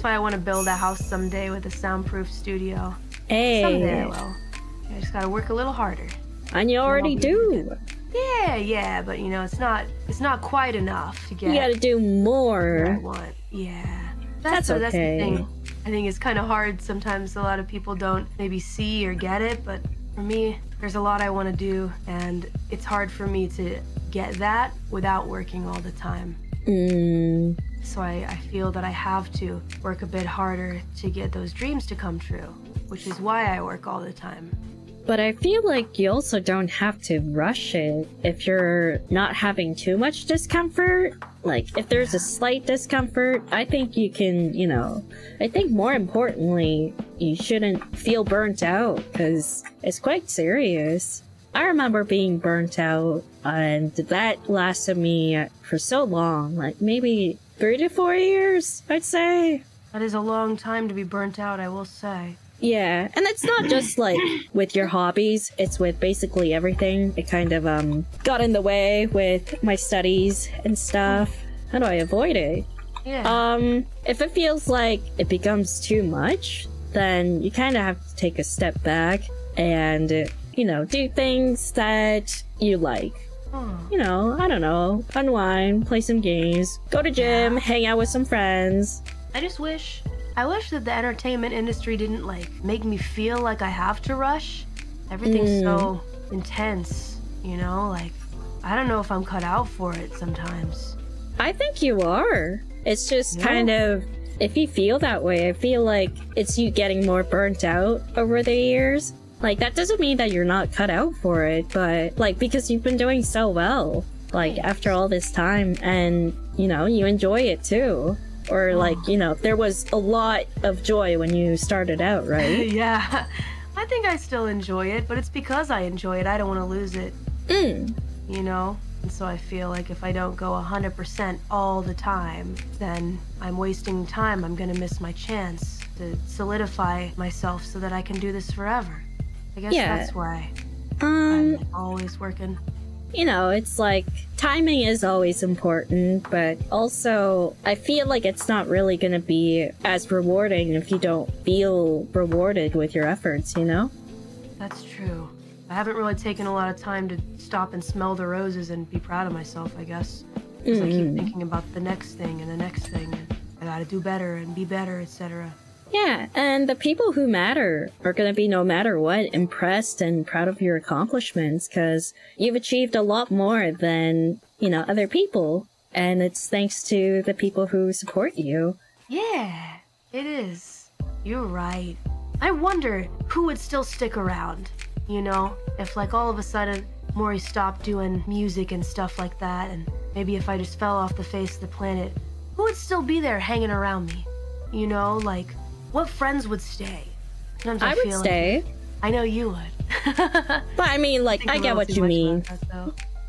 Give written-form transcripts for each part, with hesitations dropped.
why I want to build a house someday with a soundproof studio. Hey. Someday I will. I just gotta work a little harder. And you already do. Yeah, but you know, it's not quite enough to get. You gotta do more. What I want. Yeah. That's okay. That's the thing. I think it's kind of hard sometimes. A lot of people don't maybe see or get it, but for me, there's a lot I want to do, and it's hard for me to get that without working all the time. So I feel that I have to work a bit harder to get those dreams to come true, which is why I work all the time. But I feel like you also don't have to rush it if you're not having too much discomfort. Like, if there's a slight discomfort, I think you can, you know, I think more importantly, you shouldn't feel burnt out, because it's quite serious. I remember being burnt out, and that lasted me for so long, like maybe 3 to 4 years, I'd say. That is a long time to be burnt out, I will say. Yeah, and it's not just like with your hobbies, it's with basically everything. It kind of got in the way with my studies and stuff. How do I avoid it? Yeah. If it feels like it becomes too much, then you kind of have to take a step back and, you know, do things that you like. You know, I don't know, unwind, play some games, go to gym, hang out with some friends. I wish that the entertainment industry didn't, like, make me feel like I have to rush. Everything's so intense, you know? Like, I don't know if I'm cut out for it sometimes. I think you are. It's just kind of, if you feel that way, I feel like it's you getting more burnt out over the years. Like, that doesn't mean that you're not cut out for it, but, like, because you've been doing so well, like, after all this time, and, you know, you enjoy it too. Or, like, you know, there was a lot of joy when you started out, right? Yeah. I think I still enjoy it, but it's because I enjoy it. I don't want to lose it. You know? And so I feel like if I don't go 100% all the time, then I'm wasting time. I'm going to miss my chance to solidify myself so that I can do this forever. I guess that's why I'm always working. You know, it's like, timing is always important, but also, I feel like it's not really gonna be as rewarding if you don't feel rewarded with your efforts, you know? That's true. I haven't really taken a lot of time to stop and smell the roses and be proud of myself, I guess. Because I keep thinking about the next thing and the next thing, and I gotta do better and be better, etc. Yeah, and the people who matter are going to be, no matter what, impressed and proud of your accomplishments, because you've achieved a lot more than, you know, other people, and it's thanks to the people who support you. Yeah, it is. You're right. I wonder who would still stick around, you know? If, like, all of a sudden Mori stopped doing music and stuff like that, and maybe if I just fell off the face of the planet, who would still be there hanging around me? You know, like, what friends would stay? Sometimes I would stay. Like, I know you would. But I mean, like, I get what you mean.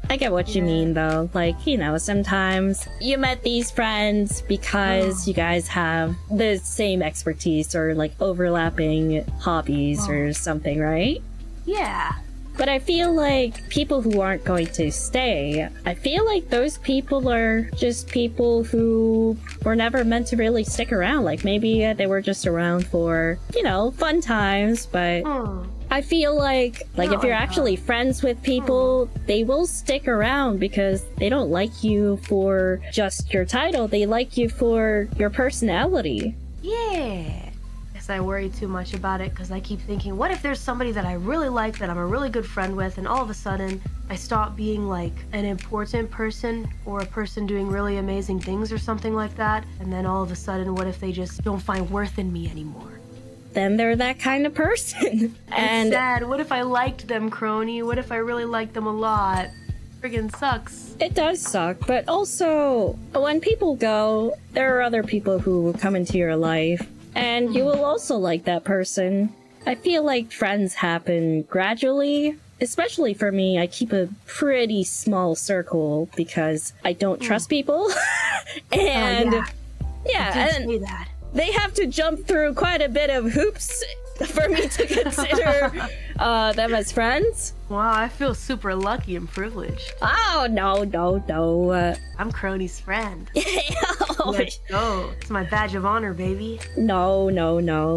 I get what you mean, though. Like, you know, sometimes you met these friends because you guys have the same expertise or, like, overlapping hobbies or something, right? Yeah. But I feel like people who aren't going to stay, I feel like those people are just people who were never meant to really stick around. Like, maybe they were just around for, you know, fun times, but I feel like if you're actually friends with people, they will stick around because they don't like you for just your title. They like you for your personality. Yeah. I worry too much about it because I keep thinking, what if there's somebody that I really like, that I'm a really good friend with, and all of a sudden I stop being like an important person or a person doing really amazing things or something like that, and then all of a sudden what if they just don't find worth in me anymore? Then they're that kind of person. And it's sad. What if I liked them, Kronii? What if I really liked them a lot? Friggin' sucks. It does suck, but also when people go, there are other people who will come into your life. And you will also like that person. I feel like friends happen gradually. Especially for me, I keep a pretty small circle because I don't trust people. And and they have to jump through quite a bit of hoops for me to consider them as friends. Wow, I feel super lucky and privileged. Oh, no. I'm Kronii's friend. Let's go. It's my badge of honor, baby. No.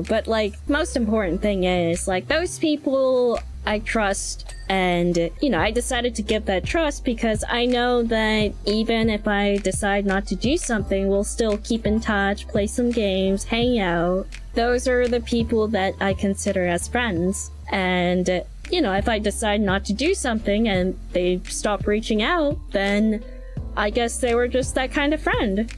But, like, most important thing is, like, those people I trust, and, you know, I decided to give that trust because I know that even if I decide not to do something, we'll still keep in touch, play some games, hang out. Those are the people that I consider as friends. And, you know, if I decide not to do something and they stop reaching out, then I guess they were just that kind of friend.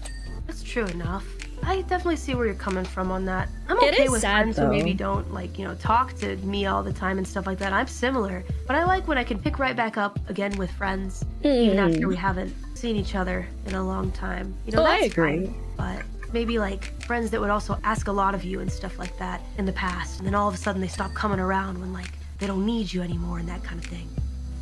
That's true enough. I definitely see where you're coming from on that. I'm okay with friends who maybe don't, like, you know, talk to me all the time and stuff like that. I'm similar, but I like when I can pick right back up again with friends, even after we haven't seen each other in a long time. You know, that's I agree. fine, but maybe like friends that would also ask a lot of you and stuff like that in the past, and then all of a sudden they stop coming around when, like, they don't need you anymore and that kind of thing.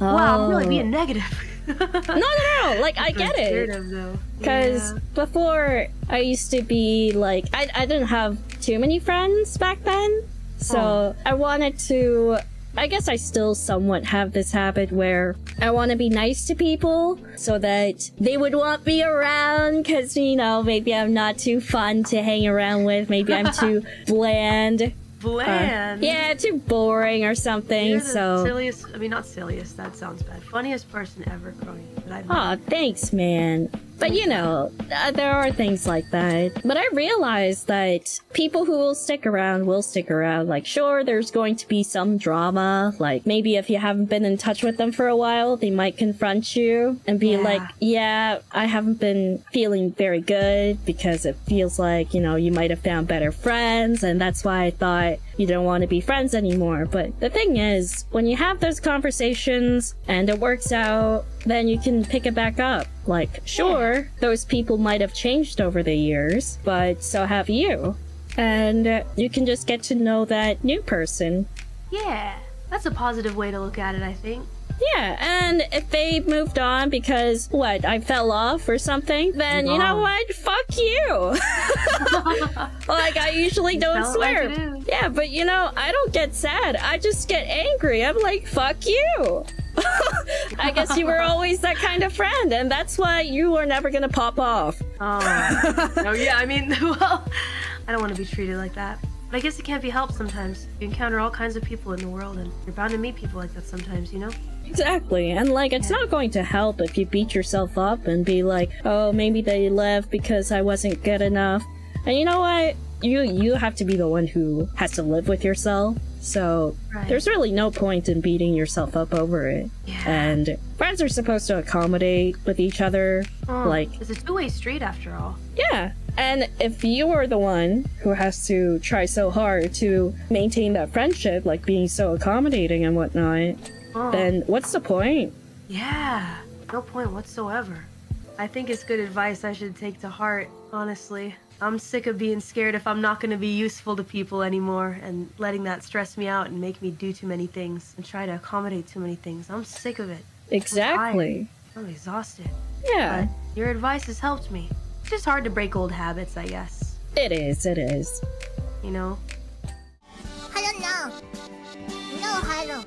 Wow, I'm really being negative. No. Like, I get it. Because before, I used to be, like, I didn't have too many friends back then. So I wanted to... I guess I still somewhat have this habit where I want to be nice to people so that they would want me around because, you know, maybe I'm not too fun to hang around with. Maybe I'm too bland. Bland? Yeah, too boring or something. You're the silliest, I mean, not silliest, that sounds bad. Funniest person ever, Kronii, that I've met. Aw, thanks, man. But you know, there are things like that. But I realize that people who will stick around will stick around. Like, sure, there's going to be some drama. Like, maybe if you haven't been in touch with them for a while, they might confront you and be like, yeah, I haven't been feeling very good because it feels like, you know, you might have found better friends and that's why I thought you don't want to be friends anymore. But the thing is, when you have those conversations and it works out, then you can pick it back up. Like, sure, those people might have changed over the years, but so have you. And you can just get to know that new person. Yeah, that's a positive way to look at it, I think. Yeah, and if they moved on because, what, I fell off or something, then you know what? Fuck you! Like, I usually don't swear. Like yeah, but you know, I don't get sad. I just get angry. I'm like, fuck you! I guess you were always that kind of friend, and that's why you were never gonna pop off. Oh, yeah, I mean, well, I don't want to be treated like that. But I guess it can't be helped sometimes. You encounter all kinds of people in the world, and you're bound to meet people like that sometimes, you know? Exactly, and like, it's not going to help if you beat yourself up and be like, oh, maybe they left because I wasn't good enough. And you know what? You have to be the one who has to live with yourself. So there's really no point in beating yourself up over it. Yeah. And friends are supposed to accommodate with each other. Like, it's a two-way street after all. Yeah. And if you are the one who has to try so hard to maintain that friendship, like being so accommodating and whatnot, then what's the point? Yeah, no point whatsoever. I think it's good advice I should take to heart, honestly. I'm sick of being scared if I'm not going to be useful to people anymore and letting that stress me out and make me do too many things and try to accommodate too many things. I'm sick of it. Exactly. I'm exhausted. Yeah. But your advice has helped me. It's just hard to break old habits, I guess. It is. You know? Hello, no. No, hello.